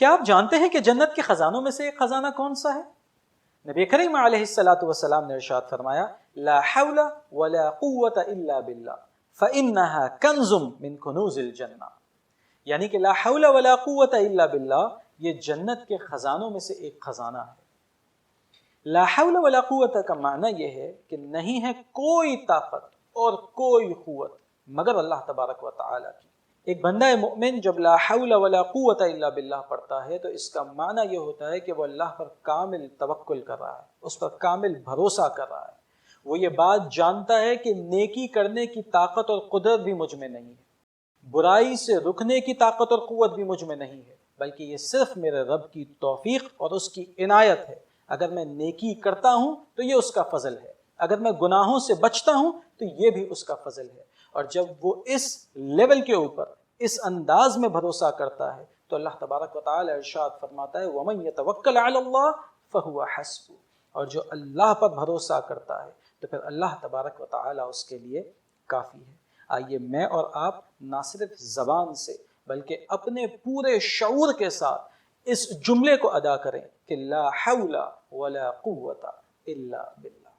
کیا آپ جانتے ہیں کہ جنت کے خزانوں میں سے ایک خزانہ کون سا ہے؟ نبی کریم علیہ الصلوۃ والسلام نے ارشاد فرمایا لا حول ولا قوت الا باللہ فانها کنز من کنوز الجنہ، یعنی کہ لا حول ولا قوت الا باللہ یہ جنت کے خزانوں میں سے ایک خزانہ ہے۔ لا حول ولا قوت کا معنی یہ ہے کہ نہیں ہے کوئی طاقت اور کوئی قوت مگر اللہ تبارک و تعالی کی۔ ایک بندہ مومن جب لا حول ولا قوت الا باللہ پڑھتا ہے تو اس کا معنی یہ ہوتا ہے کہ وہ اللہ پر کامل توکل کر رہا ہے، اس پر کامل بھروسہ کر رہا ہے۔ وہ یہ بات جانتا ہے کہ نیکی کرنے کی طاقت اور قدرت بھی مجھ میں نہیں ہے، برائی سے رکنے کی طاقت اور قوت بھی مجھ میں نہیں ہے، بلکہ یہ صرف میرے رب کی توفیق اور اس کی عنایت ہے۔ اگر میں نیکی کرتا ہوں تو یہ اس کا فضل ہے، اگر میں گناہوں سے بچتا ہوں تو یہ بھی اس کا فضل ہے۔ اور جب وہ اس لیول کے اوپر اس انداز میں بھروسہ کرتا ہے تو اللہ تبارک و تعالی ارشاد فرماتا ہے وَمَن يَتَوَكَّلْ عَلَى اللَّهِ فَهُوَ حَسْبُهُ، اور جو اللہ پر بھروسہ کرتا ہے تو پھر اللہ تبارک و تعالی اس کے لیے کافی ہے۔ آئیے میں اور آپ نہ صرف زبان سے بلکہ اپنے پورے شعور کے ساتھ اس جملے کو ادا کریں کہ لا حول ولا قوت الا باللہ۔